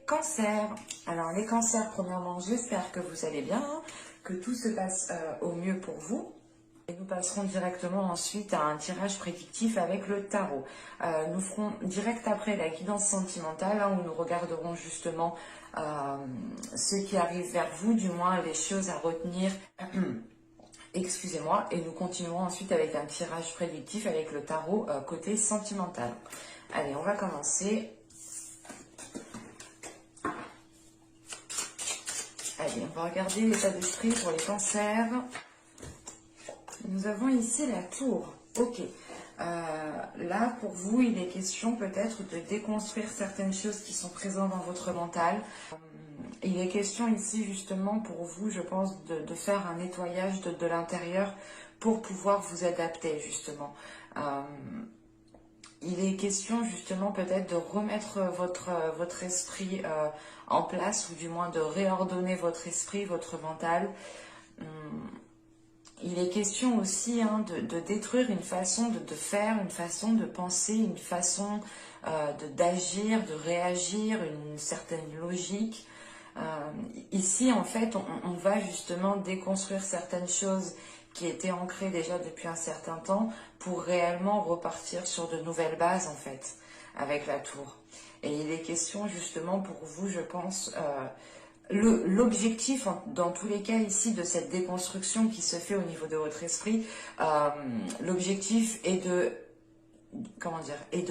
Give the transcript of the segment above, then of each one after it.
cancers. Alors les cancers, premièrement, j'espère que vous allez bien, hein, que tout se passe au mieux pour vous. Et nous passerons directement ensuite à un tirage prédictif avec le tarot. Nous ferons direct après la guidance sentimentale, hein, où nous regarderons justement ce qui arrive vers vous, du moins les choses à retenir. Excusez-moi, et nous continuerons ensuite avec un tirage prédictif avec le tarot côté sentimental. Allez, on va commencer. Allez, on va regarder l'état d'esprit pour les cancers. Nous avons ici la tour. Ok. Là, pour vous, il est question peut-être de déconstruire certaines choses qui sont présentes dans votre mental. Il est question ici justement pour vous, je pense, de faire un nettoyage de l'intérieur pour pouvoir vous adapter justement. Il est question justement peut-être de remettre votre esprit en place, ou du moins de réordonner votre esprit, votre mental. Il est question aussi de détruire une façon de faire, une façon de penser, une façon d'agir, de réagir, une certaine logique. Ici, en fait, on va justement déconstruire certaines choses qui étaient ancrées déjà depuis un certain temps pour réellement repartir sur de nouvelles bases, en fait, avec la tour. Et il est question justement pour vous, je pense, l'objectif, dans tous les cas ici, de cette déconstruction qui se fait au niveau de votre esprit, l'objectif est de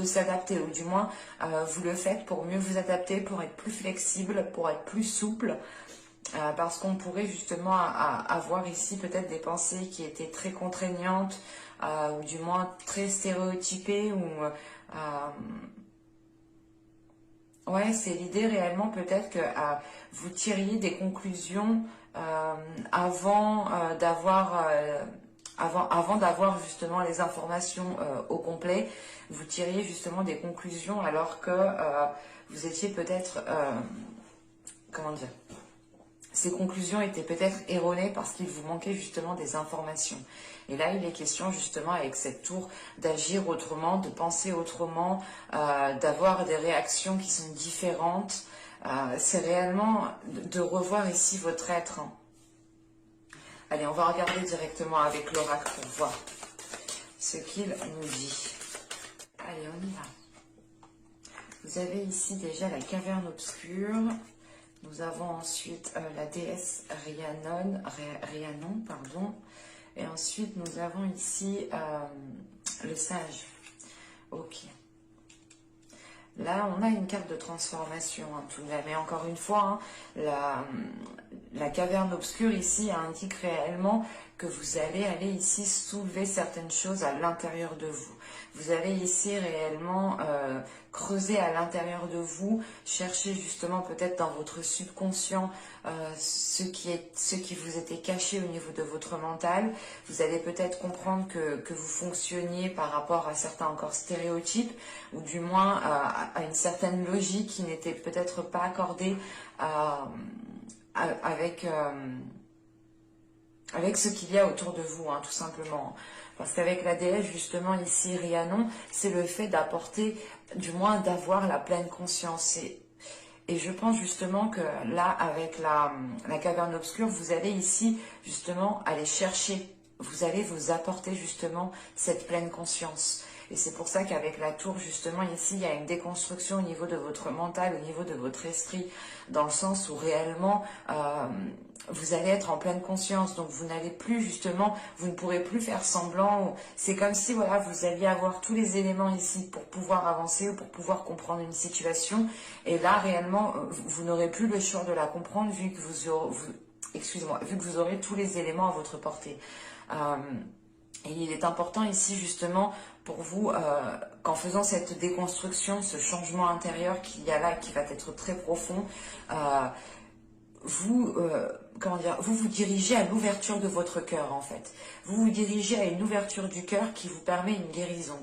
s'adapter, ou du moins vous le faites pour mieux vous adapter, pour être plus flexible, pour être plus souple, parce qu'on pourrait justement avoir ici peut-être des pensées qui étaient très contraignantes, ou du moins très stéréotypées, ou ouais, c'est l'idée réellement peut-être que vous tiriez des conclusions avant d'avoir justement les informations au complet. Vous tiriez justement des conclusions alors que vous étiez peut-être, comment dire, ces conclusions étaient peut-être erronées parce qu'il vous manquait justement des informations. Et là, il est question justement avec cette tour d'agir autrement, de penser autrement, d'avoir des réactions qui sont différentes. C'est réellement de revoir ici votre être. Allez, on va regarder directement avec l'oracle pour voir ce qu'il nous dit. Allez, on y va. Vous avez ici déjà la caverne obscure. Nous avons ensuite la déesse Rhiannon, pardon. Et ensuite, nous avons ici le sage. Ok. Là, on a une carte de transformation, tout de même. Mais encore une fois, la caverne obscure ici indique réellement que vous allez aller ici soulever certaines choses à l'intérieur de vous. Vous allez ici réellement creuser à l'intérieur de vous, chercher justement peut-être dans votre subconscient ce qui vous était caché au niveau de votre mental. Vous allez peut-être comprendre que vous fonctionniez par rapport à certains encore stéréotypes, ou du moins à une certaine logique qui n'était peut-être pas accordée avec ce qu'il y a autour de vous, tout simplement. Parce qu'avec la déesse, justement, ici, Rhiannon, c'est le fait d'apporter, du moins d'avoir la pleine conscience. Et je pense justement que là, avec la caverne obscure, vous allez ici, justement, aller chercher, vous allez vous apporter, justement, cette pleine conscience. Et c'est pour ça qu'avec la tour, justement, ici, il y a une déconstruction au niveau de votre mental, au niveau de votre esprit, dans le sens où réellement, vous allez être en pleine conscience. Donc, vous n'allez plus, justement, vous ne pourrez plus faire semblant. C'est comme si, voilà, vous alliez avoir tous les éléments ici pour pouvoir avancer ou pour pouvoir comprendre une situation. Et là, réellement, vous n'aurez plus le choix de la comprendre vu que vu que vous aurez tous les éléments à votre portée. Et il est important ici justement pour vous qu'en faisant cette déconstruction, ce changement intérieur qu'il y a là, qui va être très profond, vous vous dirigez à l'ouverture de votre cœur en fait. Vous vous dirigez à une ouverture du cœur qui vous permet une guérison,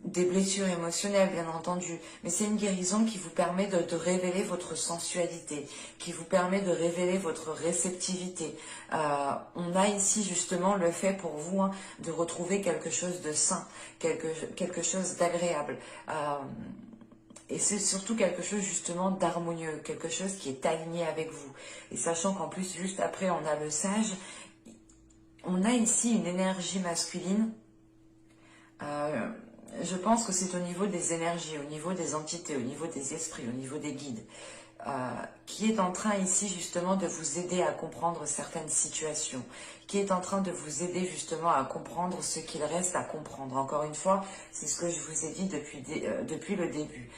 des blessures émotionnelles bien entendu, mais c'est une guérison qui vous permet de révéler votre sensualité, qui vous permet de révéler votre réceptivité. On a ici justement le fait pour vous de retrouver quelque chose de sain, quelque chose d'agréable. Et c'est surtout quelque chose justement d'harmonieux, quelque chose qui est aligné avec vous. Et sachant qu'en plus, juste après, on a le sage, on a ici une énergie masculine. Je pense que c'est au niveau des énergies, au niveau des entités, au niveau des esprits, au niveau des guides, qui est en train ici justement de vous aider à comprendre certaines situations, qui est en train de vous aider justement à comprendre ce qu'il reste à comprendre. Encore une fois, c'est ce que je vous ai dit depuis le début.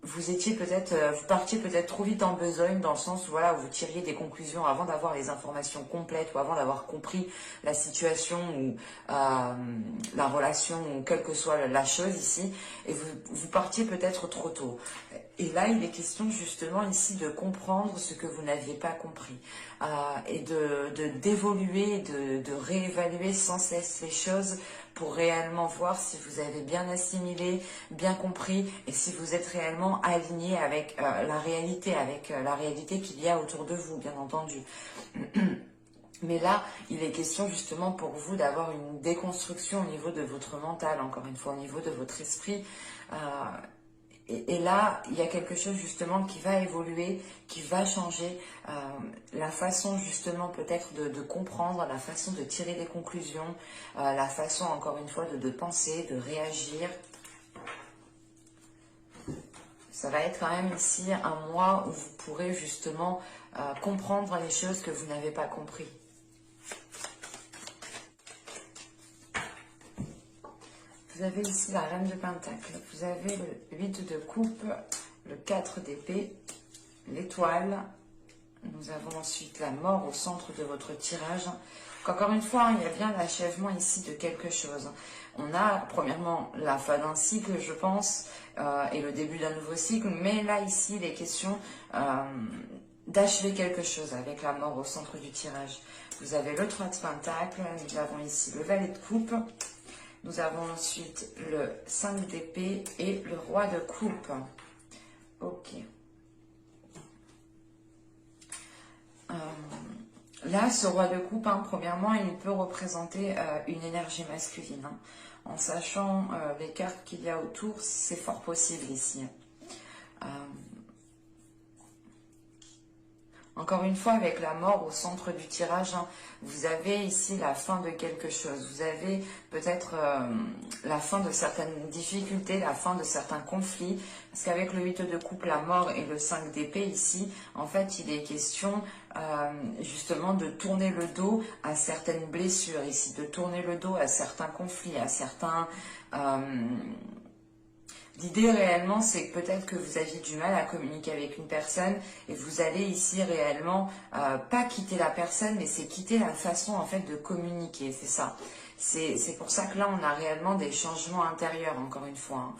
Vous étiez peut-être, vous partiez peut-être trop vite en besogne dans le sens où voilà, où vous tiriez des conclusions avant d'avoir les informations complètes ou avant d'avoir compris la situation ou la relation ou quelle que soit la chose ici, et vous partiez peut-être trop tôt. Et là, il est question justement ici de comprendre ce que vous n'aviez pas compris et d'évoluer, de réévaluer sans cesse les choses pour réellement voir si vous avez bien assimilé, bien compris et si vous êtes réellement aligné avec la réalité qu'il y a autour de vous, bien entendu. Mais là, il est question justement pour vous d'avoir une déconstruction au niveau de votre mental, encore une fois, au niveau de votre esprit. Et là, il y a quelque chose justement qui va évoluer, qui va changer, la façon justement peut-être de comprendre, la façon de tirer des conclusions, la façon encore une fois de penser, de réagir. Ça va être quand même ici un mois où vous pourrez justement comprendre les choses que vous n'avez pas compris. Vous avez ici la reine de Pentacle, vous avez le 8 de coupe, le 4 d'épée, l'étoile. Nous avons ensuite la mort au centre de votre tirage. Encore une fois, il y a bien l'achèvement ici de quelque chose. On a premièrement la fin d'un cycle, je pense, et le début d'un nouveau cycle. Mais là, ici, il est question d'achever quelque chose avec la mort au centre du tirage. Vous avez le 3 de Pentacle, nous avons ici le valet de coupe. Nous avons ensuite le 5 d'épée et le roi de coupe. Ok. Là, ce roi de coupe, premièrement, il peut représenter une énergie masculine. En sachant les cartes qu'il y a autour, c'est fort possible ici. Encore une fois, avec la mort au centre du tirage, vous avez ici la fin de quelque chose. Vous avez peut-être la fin de certaines difficultés, la fin de certains conflits. Parce qu'avec le 8 de coupe, la mort et le 5 d'épée ici, en fait, il est question justement de tourner le dos à certaines blessures ici, de tourner le dos à certains conflits, à certains... L'idée réellement, c'est que peut-être que vous aviez du mal à communiquer avec une personne et vous allez ici réellement, pas quitter la personne, mais c'est quitter la façon en fait de communiquer, c'est ça. C'est pour ça que là, on a réellement des changements intérieurs, encore une fois.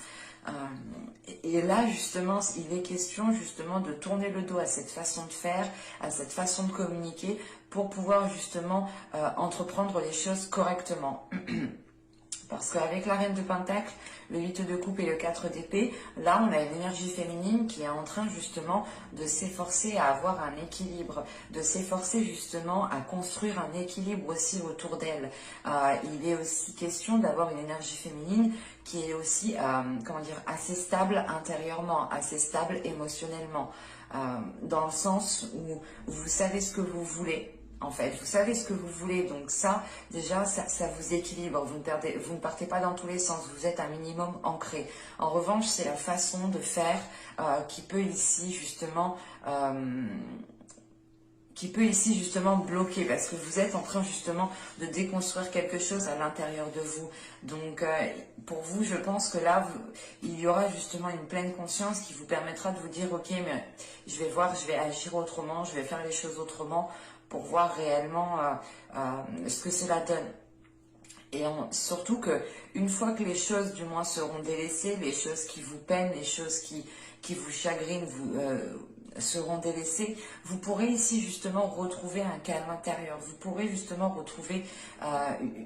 Et là, justement, il est question justement de tourner le dos à cette façon de faire, à cette façon de communiquer, pour pouvoir justement entreprendre les choses correctement. Parce qu'avec la reine de Pentacle, le 8 de coupe et le 4 d'épée, là on a une énergie féminine qui est en train justement de s'efforcer à avoir un équilibre, de s'efforcer justement à construire un équilibre aussi autour d'elle. Il est aussi question d'avoir une énergie féminine qui est aussi comment dire, assez stable intérieurement, assez stable émotionnellement, dans le sens où vous savez ce que vous voulez. En fait, vous savez ce que vous voulez, donc ça, déjà, ça vous équilibre, vous ne partez pas dans tous les sens, vous êtes un minimum ancré. En revanche, c'est la façon de faire qui peut ici justement bloquer, parce que vous êtes en train justement de déconstruire quelque chose à l'intérieur de vous. Donc, pour vous, je pense que là, il y aura justement une pleine conscience qui vous permettra de vous dire, ok, mais je vais voir, je vais agir autrement, je vais faire les choses autrement, pour voir réellement ce que cela donne. Et surtout que une fois que les choses du moins seront délaissées, les choses qui vous peinent, les choses qui vous chagrinent seront délaissées, vous pourrez ici justement retrouver un calme intérieur. Vous pourrez justement retrouver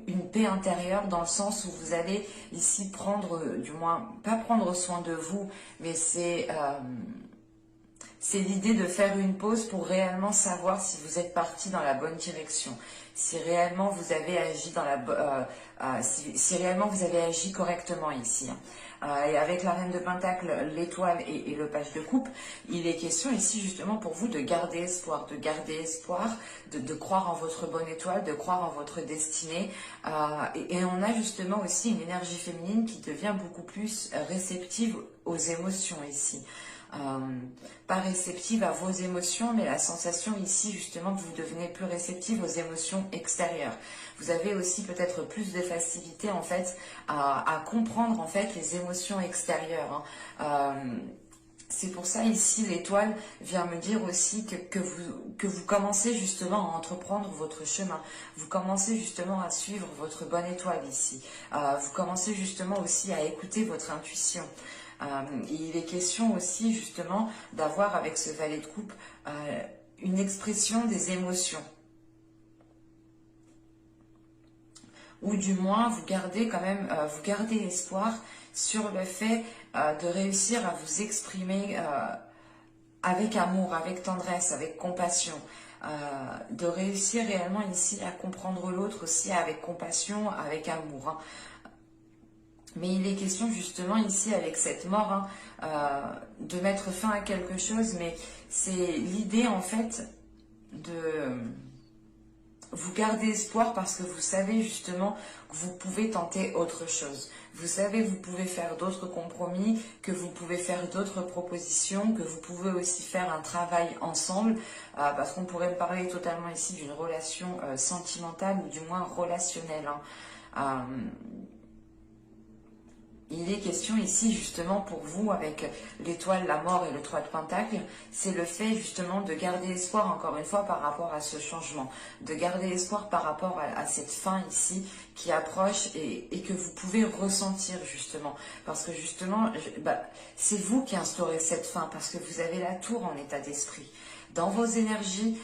une paix intérieure dans le sens où vous allez ici prendre, du moins, pas prendre soin de vous, mais c'est l'idée de faire une pause pour réellement savoir si vous êtes parti dans la bonne direction, si réellement vous avez agi si réellement vous avez agi correctement ici. et avec la reine de Pentacle, l'étoile et le page de coupe, il est question ici justement pour vous de garder espoir, de croire en votre bonne étoile, de croire en votre destinée. Et on a justement aussi une énergie féminine qui devient beaucoup plus réceptive aux émotions ici. Pas réceptive à vos émotions, mais la sensation ici justement que vous devenez plus réceptive aux émotions extérieures. Vous avez aussi peut-être plus de facilité en fait à comprendre en fait les émotions extérieures. C'est pour ça ici l'étoile vient me dire aussi que vous commencez justement à entreprendre votre chemin. Vous commencez justement à suivre votre bonne étoile ici. Vous commencez justement aussi à écouter votre intuition. Il est question aussi justement d'avoir avec ce valet de coupe une expression des émotions. Ou du moins vous gardez quand même, vous gardez espoir sur le fait de réussir à vous exprimer avec amour, avec tendresse, avec compassion. De réussir réellement ici à comprendre l'autre aussi avec compassion, avec amour. Hein. Mais il est question justement ici avec cette mort de mettre fin à quelque chose, mais c'est l'idée en fait de vous garder espoir parce que vous savez justement que vous pouvez tenter autre chose. Vous savez que vous pouvez faire d'autres compromis, que vous pouvez faire d'autres propositions, que vous pouvez aussi faire un travail ensemble, parce qu'on pourrait parler totalement ici d'une relation sentimentale ou du moins relationnelle. Hein. Il est question ici justement pour vous avec l'étoile, la mort et le 3 de Pentacle, c'est le fait justement de garder espoir encore une fois par rapport à ce changement, de garder espoir par rapport à cette fin ici qui approche et que vous pouvez ressentir justement. Parce que justement, c'est vous qui instaurez cette fin parce que vous avez la tour en état d'esprit. Dans vos énergies,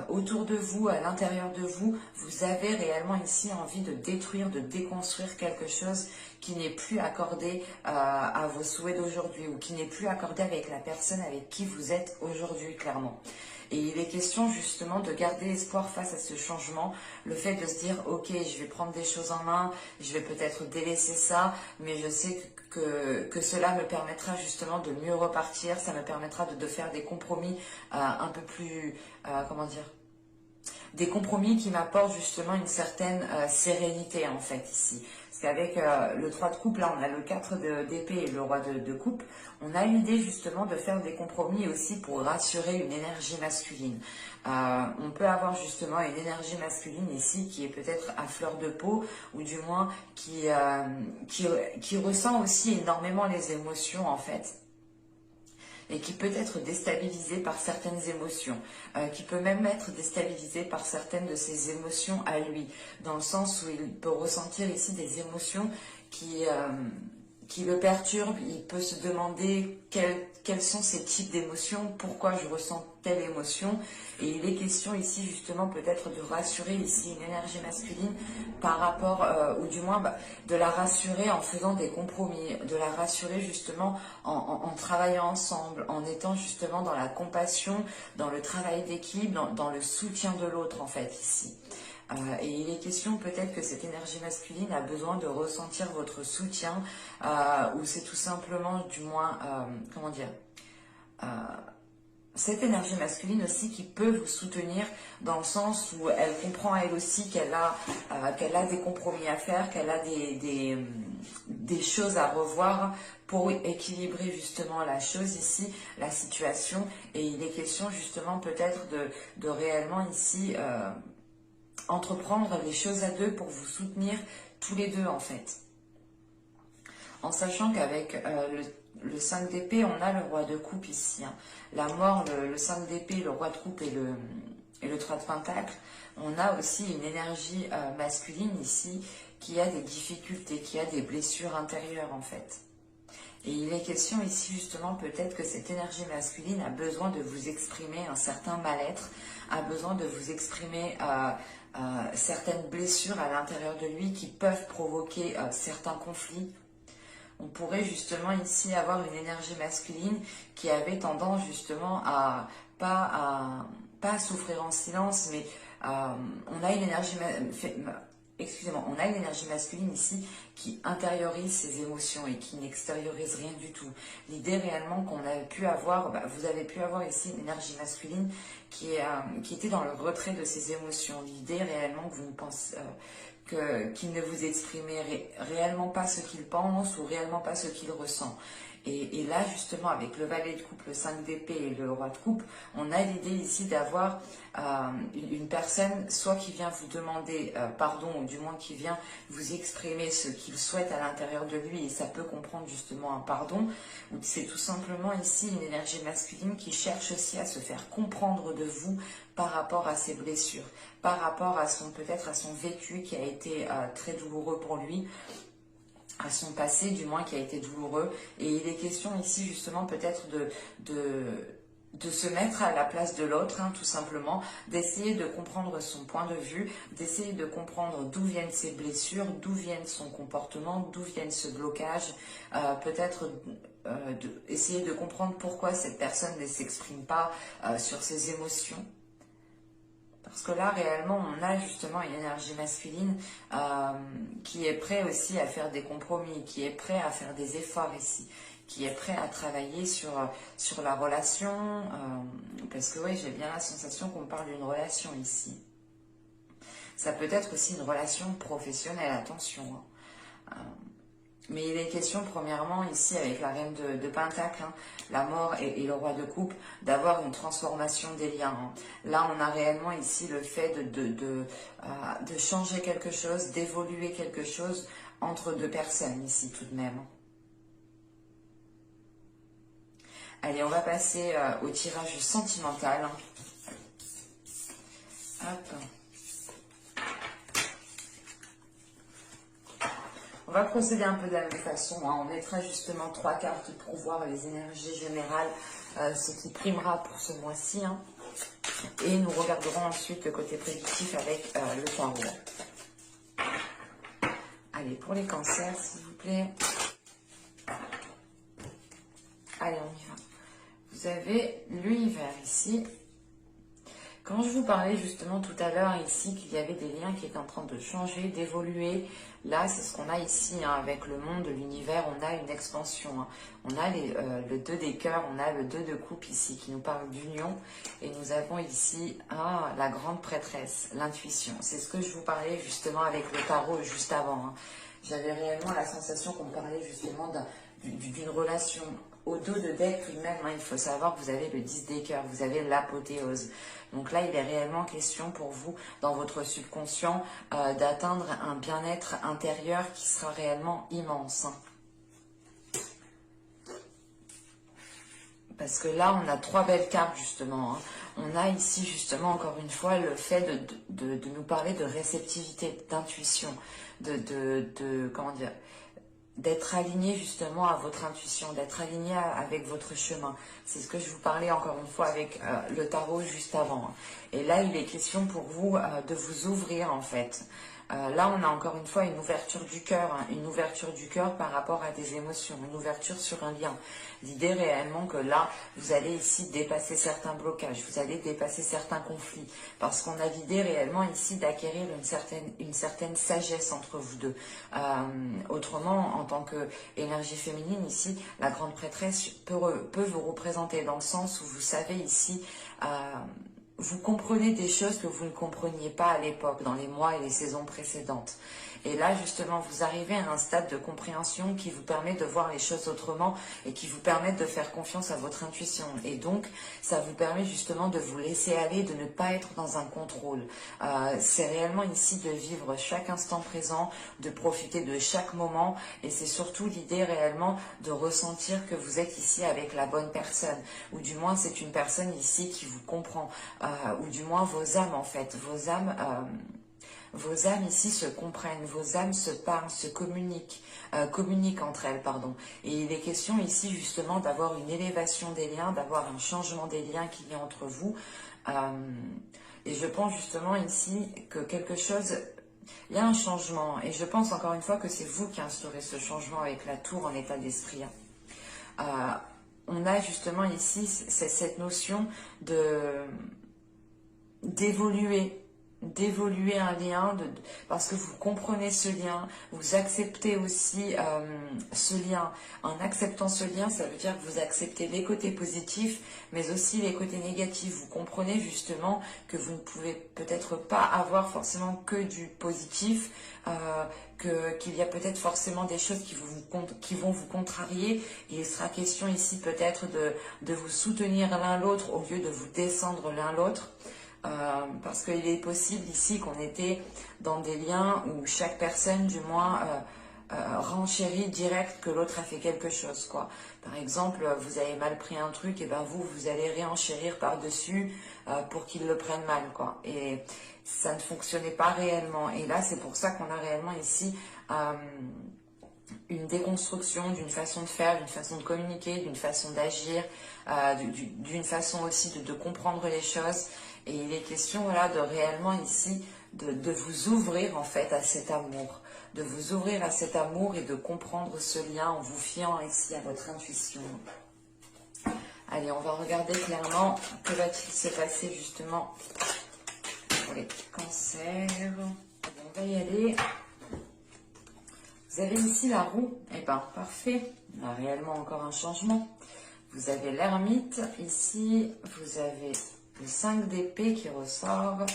autour de vous, à l'intérieur de vous, vous avez réellement ici envie de détruire, de déconstruire quelque chose qui n'est plus accordé à vos souhaits d'aujourd'hui ou qui n'est plus accordé avec la personne avec qui vous êtes aujourd'hui, clairement. Et il est question justement de garder espoir face à ce changement, le fait de se dire ok, je vais prendre des choses en main, je vais peut-être délaisser ça, mais je sais que cela me permettra justement de mieux repartir, ça me permettra de faire des compromis un peu plus, comment dire, des compromis qui m'apportent justement une certaine sérénité en fait ici. Parce qu'avec le 3 de coupe, là on a le 4 d'épée et le roi de coupe, on a l'idée justement de faire des compromis aussi pour rassurer une énergie masculine. On peut avoir justement une énergie masculine ici qui est peut-être à fleur de peau ou du moins qui ressent aussi énormément les émotions en fait. Et qui peut être déstabilisé par certaines émotions, qui peut même être déstabilisé par certaines de ses émotions à lui, dans le sens où il peut ressentir ici des émotions qui le perturbent. Il peut se demander quels sont ces types d'émotions, pourquoi je ressens telle émotion. Et il est question ici justement peut-être de rassurer ici une énergie masculine par rapport, ou du moins de la rassurer en faisant des compromis, de la rassurer justement en travaillant ensemble, en étant justement dans la compassion, dans le travail d'équipe, dans le soutien de l'autre en fait ici. Et il est question peut-être que cette énergie masculine a besoin de ressentir votre soutien ou c'est tout simplement du moins, comment dire, cette énergie masculine aussi qui peut vous soutenir dans le sens où elle comprend elle aussi qu'elle a des compromis à faire, qu'elle a des choses à revoir pour équilibrer justement la chose ici, la situation. Et il est question justement peut-être de réellement ici entreprendre les choses à deux pour vous soutenir tous les deux en fait. En sachant qu'avec le 5 d'épée, on a le roi de coupe ici. Hein. La mort, le 5 d'épée, le roi de coupe et le 3 de pentacle. On a aussi une énergie masculine ici qui a des difficultés, qui a des blessures intérieures en fait. Et il est question ici justement peut-être que cette énergie masculine a besoin de vous exprimer un certain mal-être, a besoin de vous exprimer certaines blessures à l'intérieur de lui qui peuvent provoquer certains conflits. On pourrait justement ici avoir une énergie masculine qui avait tendance justement à pas à souffrir en silence, mais on a une énergie excusez-moi, on a l'énergie masculine ici qui intériorise ses émotions et qui n'extériorise rien du tout. L'idée réellement qu'on a pu avoir, vous avez pu avoir ici une énergie masculine qui était dans le retrait de ses émotions. L'idée réellement que vous ne pensez... qu'il ne vous exprimait réellement pas ce qu'il pense ou réellement pas ce qu'il ressent. Et là, justement, avec le valet de coupe, le 5 d'épée et le roi de coupe, on a l'idée ici d'avoir une personne, soit qui vient vous demander pardon, ou du moins qui vient vous exprimer ce qu'il souhaite à l'intérieur de lui, et ça peut comprendre justement un pardon, ou c'est tout simplement ici une énergie masculine qui cherche aussi à se faire comprendre de vous par rapport à ses blessures, par rapport à peut-être à son vécu qui a été très douloureux pour lui, à son passé du moins qui a été douloureux. Et il est question ici justement peut-être de se mettre à la place de l'autre, tout simplement, d'essayer de comprendre son point de vue, d'essayer de comprendre d'où viennent ses blessures, d'où viennent son comportement, d'où viennent ce blocage, peut-être essayer de comprendre pourquoi cette personne ne s'exprime pas sur ses émotions. Parce que là, réellement, on a justement une énergie masculine qui est prêt aussi à faire des compromis, qui est prêt à faire des efforts ici, qui est prêt à travailler sur la relation. Parce que oui, j'ai bien la sensation qu'on parle d'une relation ici. Ça peut être aussi une relation professionnelle, attention. Mais il est question, premièrement, ici, avec la reine de Pentacle, la mort et le roi de coupe, d'avoir une transformation des liens. Là, on a réellement ici le fait de changer quelque chose, d'évoluer quelque chose entre deux personnes, ici, tout de même. Allez, on va passer au tirage sentimental. Hop. On va procéder un peu de la même façon. On mettra justement 3 cartes pour voir les énergies générales, ce qui primera pour ce mois-ci. Et nous regarderons ensuite le côté prédictif avec le tarot. Allez, pour les cancers, s'il vous plaît. Allez, on y va. Vous avez l'univers ici. Quand je vous parlais justement tout à l'heure ici qu'il y avait des liens qui étaient en train de changer, d'évoluer, là c'est ce qu'on a ici avec le monde, l'univers, on a une expansion. On a le 2 des cœurs, on a le 2 de coupe ici qui nous parle d'union, et nous avons ici la grande prêtresse, l'intuition. C'est ce que je vous parlais justement avec le tarot juste avant. J'avais réellement la sensation qu'on parlait justement d'une relation. Au dos de deck lui-même, il faut savoir que vous avez le 10 des cœurs, vous avez l'apothéose. Donc là, il est réellement question pour vous, dans votre subconscient, d'atteindre un bien-être intérieur qui sera réellement immense. Parce que là, on a 3 belles cartes, justement. On a ici, justement, encore une fois, le fait de nous parler de réceptivité, d'intuition, comment dire, d'être aligné justement à votre intuition, d'être aligné avec votre chemin. C'est ce que je vous parlais encore une fois avec le tarot juste avant. Et là, il est question pour vous de vous ouvrir en fait. Là, on a encore une fois une ouverture du cœur, une ouverture du cœur par rapport à des émotions, une ouverture sur un lien. L'idée réellement que là, vous allez ici dépasser certains blocages, vous allez dépasser certains conflits, parce qu'on a l'idée réellement ici d'acquérir une certaine sagesse entre vous deux. Autrement, en tant qu'énergie féminine ici, la grande prêtresse peut vous représenter dans le sens où vous savez ici... vous comprenez des choses que vous ne compreniez pas à l'époque, dans les mois et les saisons précédentes. Et là, justement, vous arrivez à un stade de compréhension qui vous permet de voir les choses autrement et qui vous permet de faire confiance à votre intuition. Et donc, ça vous permet justement de vous laisser aller, de ne pas être dans un contrôle. C'est réellement ici de vivre chaque instant présent, de profiter de chaque moment. Et c'est surtout l'idée réellement de ressentir que vous êtes ici avec la bonne personne. Ou du moins, c'est une personne ici qui vous comprend. Ou du moins, vos âmes, en fait. Vos âmes ici se comprennent, vos âmes se parlent, se communiquent entre elles, pardon. Et il est question ici justement d'avoir une élévation des liens, d'avoir un changement des liens qu'il y a entre vous. Et je pense justement ici que quelque chose, il y a un changement. Et je pense encore une fois que c'est vous qui instaurez ce changement avec la tour en état d'esprit. On a justement ici cette notion d'évoluer, d'évoluer un lien, parce que vous comprenez ce lien, vous acceptez aussi ce lien. En acceptant ce lien, ça veut dire que vous acceptez les côtés positifs, mais aussi les côtés négatifs. Vous comprenez justement que vous ne pouvez peut-être pas avoir forcément que du positif, qu'il y a peut-être forcément des choses qui vont vous contrarier. Et il sera question ici peut-être de vous soutenir l'un l'autre au lieu de vous descendre l'un l'autre. Parce qu'il est possible ici qu'on était dans des liens où chaque personne, du moins, renchérit direct que l'autre a fait quelque chose, quoi. Par exemple, vous avez mal pris un truc, et ben vous allez réenchérir par-dessus pour qu'il le prenne mal, quoi. Et ça ne fonctionnait pas réellement. Et là, c'est pour ça qu'on a réellement ici une déconstruction d'une façon de faire, d'une façon de communiquer, d'une façon d'agir, d'une façon aussi de comprendre les choses. Et il est question, voilà, de réellement ici, de vous ouvrir en fait à cet amour, de vous ouvrir à cet amour et de comprendre ce lien en vous fiant ici à votre intuition. Allez, on va regarder clairement que va-t-il se passer justement pour les cancers. On va y aller. Vous avez ici la roue, et bien parfait, on a réellement encore un changement. Vous avez l'ermite, ici vous avez le 5 d'épée qui ressort,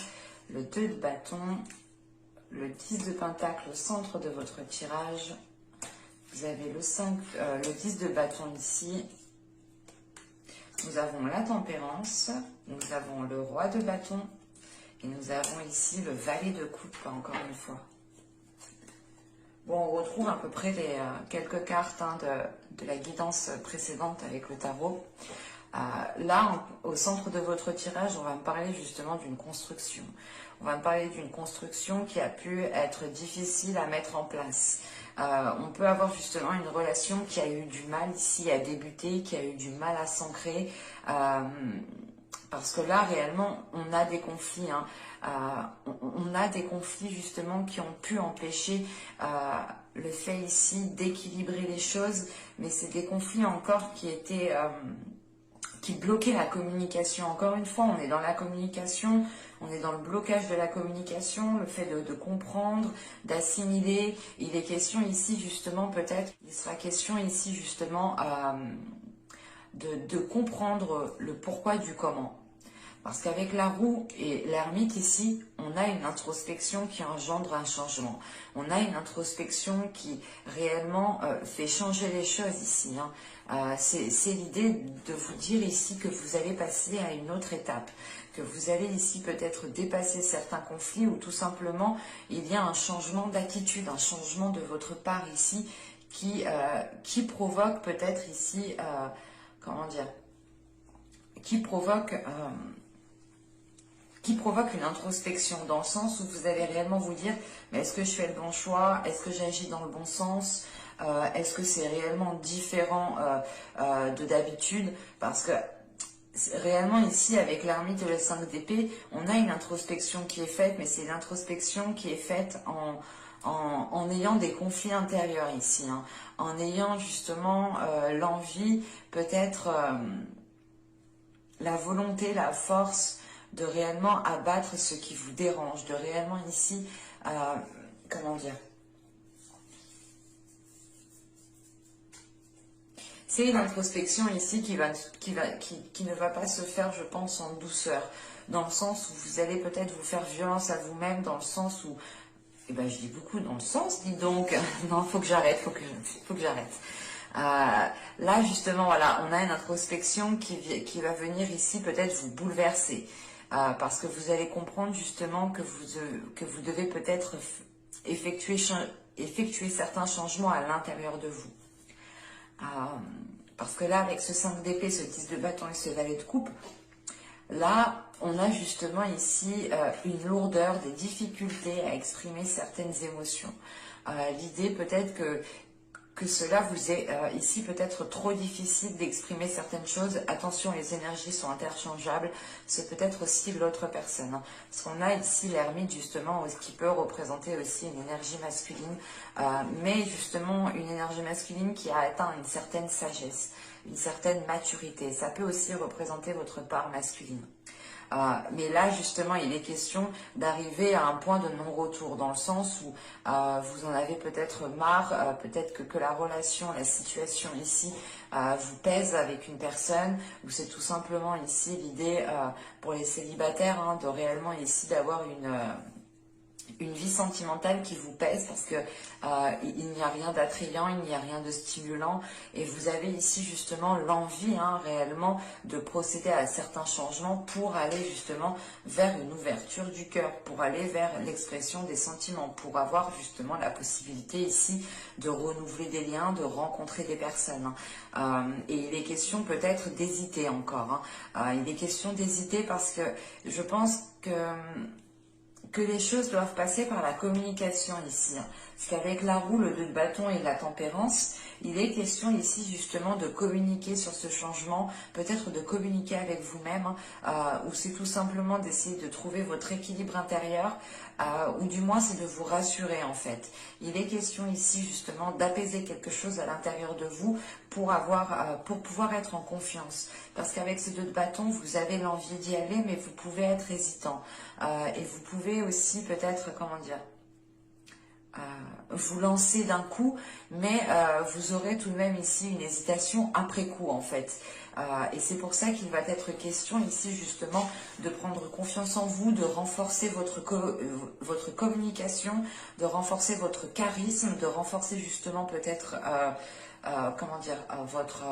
le 2 de bâton, le 10 de pentacle au centre de votre tirage. Vous avez le 10 de bâton ici. Nous avons la tempérance, nous avons le roi de bâton et nous avons ici le valet de coupe, encore une fois. Bon, on retrouve à peu près quelques cartes de la guidance précédente avec le tarot. Là, au centre de votre tirage, on va me parler justement d'une construction. On va me parler d'une construction qui a pu être difficile à mettre en place. On peut avoir justement une relation qui a eu du mal ici à débuter, qui a eu du mal à s'ancrer. Parce que là, réellement, on a des conflits. On a des conflits justement qui ont pu empêcher le fait ici d'équilibrer les choses. Mais c'est des conflits encore qui étaient... qui bloquaient la communication. Encore une fois, on est dans la communication, on est dans le blocage de la communication, le fait de comprendre, d'assimiler. Il est question ici justement peut-être, il sera question ici justement de comprendre le pourquoi du comment. Parce qu'avec la roue et l'ermite ici, on a une introspection qui engendre un changement. On a une introspection qui réellement fait changer les choses ici. C'est l'idée de vous dire ici que vous allez passer à une autre étape, que vous allez ici peut-être dépasser certains conflits ou tout simplement il y a un changement d'attitude, un changement de votre part ici qui provoque peut-être ici, comment dire, qui provoque une introspection dans le sens où vous allez réellement vous dire mais est-ce que je fais le bon choix, est-ce que j'agis dans le bon sens, est-ce que c'est réellement différent de d'habitude, parce que réellement ici avec l'ermite et le 5 d'épée on a une introspection qui est faite, mais c'est l'introspection qui est faite en ayant des conflits intérieurs ici, en ayant justement l'envie, peut-être la volonté, la force de réellement abattre ce qui vous dérange, de réellement ici, comment dire, c'est une introspection ici qui ne va pas se faire, je pense, en douceur, dans le sens où vous allez peut-être vous faire violence à vous-même, dans le sens où, eh ben je dis beaucoup dans le sens, dis donc, non, faut que j'arrête, faut que j'arrête. Là justement, voilà, on a une introspection qui va venir ici peut-être vous bouleverser. Parce que vous allez comprendre justement que vous devez peut-être effectuer certains changements à l'intérieur de vous. Parce que là, avec ce 5 d'épée, ce 10 de bâton et ce valet de coupe, là, on a justement ici une lourdeur, des difficultés à exprimer certaines émotions. L'idée peut-être que cela vous est ici peut-être trop difficile d'exprimer certaines choses. Attention, les énergies sont interchangeables. C'est peut-être aussi l'autre personne. Parce qu'on a ici l'ermite justement, qui peut représenter aussi une énergie masculine. Mais justement une énergie masculine qui a atteint une certaine sagesse, une certaine maturité. Ça peut aussi représenter votre part masculine. Mais là, justement, il est question d'arriver à un point de non-retour, dans le sens où vous en avez peut-être marre, peut-être que la relation, la situation ici vous pèse avec une personne, ou c'est tout simplement ici l'idée pour les célibataires de réellement ici d'avoir une vie sentimentale qui vous pèse, parce que il n'y a rien d'attrayant, il n'y a rien de stimulant, et vous avez ici justement l'envie réellement de procéder à certains changements pour aller justement vers une ouverture du cœur, pour aller vers l'expression des sentiments, pour avoir justement la possibilité ici de renouveler des liens, de rencontrer des personnes. Et il est question peut-être d'hésiter encore. Il est question d'hésiter parce que je pense que les choses doivent passer par la communication ici. Parce qu'avec la roue, le 2 de bâton et la tempérance, il est question ici justement de communiquer sur ce changement, peut-être de communiquer avec vous-même, ou c'est tout simplement d'essayer de trouver votre équilibre intérieur, ou du moins c'est de vous rassurer en fait. Il est question ici justement d'apaiser quelque chose à l'intérieur de vous pour pouvoir être en confiance. Parce qu'avec ce 2 de bâton, vous avez l'envie d'y aller, mais vous pouvez être hésitant. Et vous pouvez aussi peut-être, comment dire, vous lancer d'un coup, mais vous aurez tout de même ici une hésitation après coup en fait. Et c'est pour ça qu'il va être question ici justement de prendre confiance en vous, de renforcer votre communication, de renforcer votre charisme, de renforcer justement peut-être, comment dire, votre...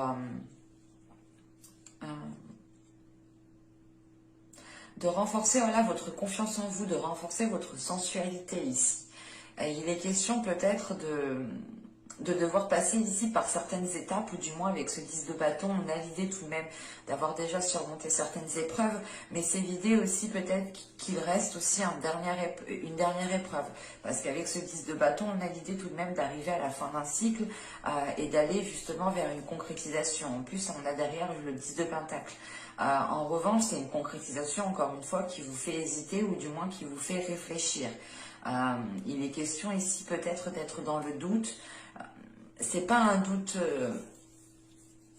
de renforcer votre confiance en vous, de renforcer votre sensualité ici. Il est question peut-être de devoir passer ici par certaines étapes, ou du moins avec ce 10 de bâton, on a l'idée tout de même d'avoir déjà surmonté certaines épreuves, mais c'est l'idée aussi peut-être qu'il reste aussi une dernière épreuve, parce qu'avec ce 10 de bâton, on a l'idée tout de même d'arriver à la fin d'un cycle et d'aller justement vers une concrétisation. En plus, on a derrière le 10 de pentacle. En revanche, c'est une concrétisation, encore une fois, qui vous fait hésiter, ou du moins qui vous fait réfléchir. Il est question ici peut-être d'être dans le doute. C'est pas un doute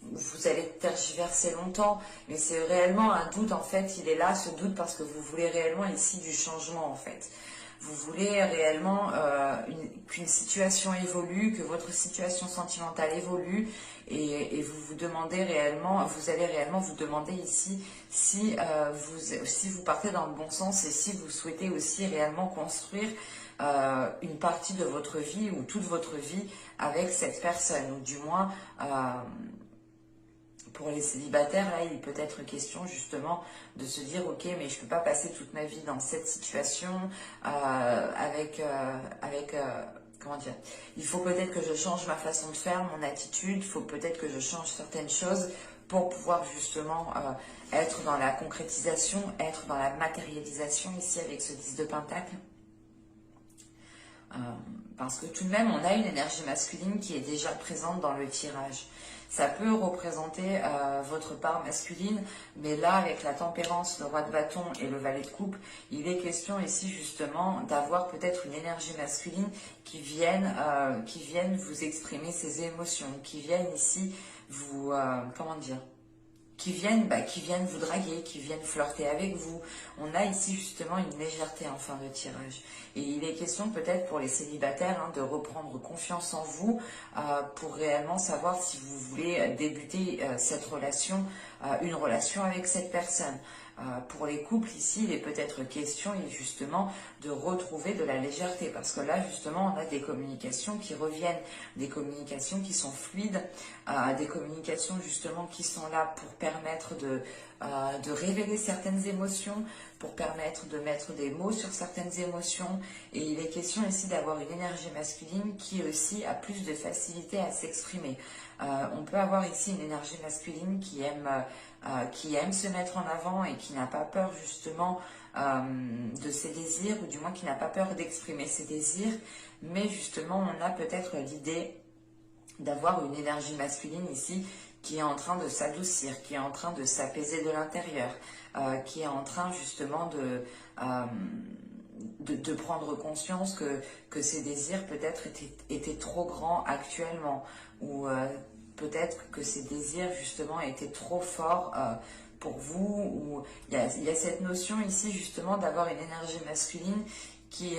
où vous allez tergiverser longtemps, mais c'est réellement un doute, en fait, il est là, ce doute, parce que vous voulez réellement ici du changement, en fait. Vous voulez réellement qu'une situation évolue, que votre situation sentimentale évolue, et vous vous demandez réellement, vous allez réellement vous demander ici si vous partez dans le bon sens, et si vous souhaitez aussi réellement construire une partie de votre vie ou toute votre vie avec cette personne, ou du moins pour les célibataires, là, il peut être question justement de se dire, ok, mais je ne peux pas passer toute ma vie dans cette situation comment dire, il faut peut-être que je change ma façon de faire, mon attitude, il faut peut-être que je change certaines choses pour pouvoir justement être dans la concrétisation, être dans la matérialisation ici avec ce 10 de pentacle. Parce que tout de même, on a une énergie masculine qui est déjà présente dans le tirage. Ça peut représenter votre part masculine, mais là, avec la tempérance, le roi de bâton et le valet de coupe, il est question ici justement d'avoir peut-être une énergie masculine qui vienne vous exprimer ses émotions, qui viennent ici vous, comment dire, qui viennent vous draguer, qui viennent flirter avec vous. On a ici justement une légèreté en fin de tirage. Et il est question peut-être pour les célibataires de reprendre confiance en vous pour réellement savoir si vous voulez débuter cette relation, une relation avec cette personne. Pour les couples ici, il est peut-être question justement de retrouver de la légèreté, parce que là justement on a des communications qui reviennent, des communications qui sont fluides, des communications justement qui sont là pour permettre de révéler certaines émotions, pour permettre de mettre des mots sur certaines émotions. Et il est question ici d'avoir une énergie masculine qui aussi a plus de facilité à s'exprimer. On peut avoir ici une énergie masculine qui aime se mettre en avant et qui n'a pas peur justement de ses désirs, ou du moins qui n'a pas peur d'exprimer ses désirs, mais justement on a peut-être l'idée d'avoir une énergie masculine ici qui est en train de s'adoucir, qui est en train de s'apaiser de l'intérieur, qui est en train justement de prendre conscience que ses désirs peut-être étaient trop grands actuellement, ou peut-être que ses désirs justement étaient trop forts pour vous, ou il y a cette notion ici justement d'avoir une énergie masculine qui,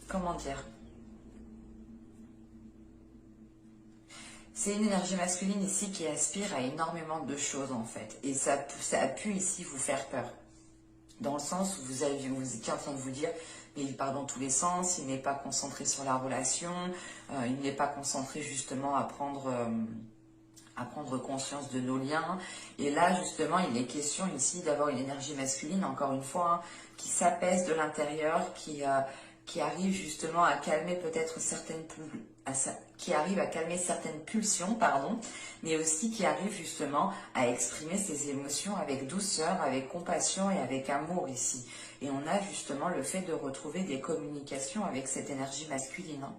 comment dire, c'est une énergie masculine ici qui aspire à énormément de choses en fait, et ça a pu ici vous faire peur, dans le sens où vous étiez en train de vous dire, mais il part dans tous les sens, il n'est pas concentré sur la relation, il n'est pas concentré justement à prendre conscience de nos liens. Et là, justement, il est question ici d'avoir une énergie masculine, encore une fois, hein, qui s'apaise de l'intérieur, qui arrive justement à calmer peut-être certaines pulsions, pardon, mais aussi qui arrive justement à exprimer ses émotions avec douceur, avec compassion et avec amour ici. Et on a justement le fait de retrouver des communications avec cette énergie masculine, hein.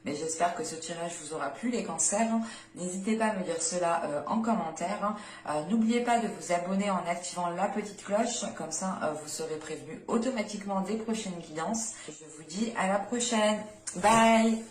Mais j'espère que ce tirage vous aura plu, les cancers. N'hésitez pas à me dire cela en commentaire. N'oubliez pas de vous abonner en activant la petite cloche. Comme ça, vous serez prévenu automatiquement des prochaines guidances. Je vous dis à la prochaine. Bye!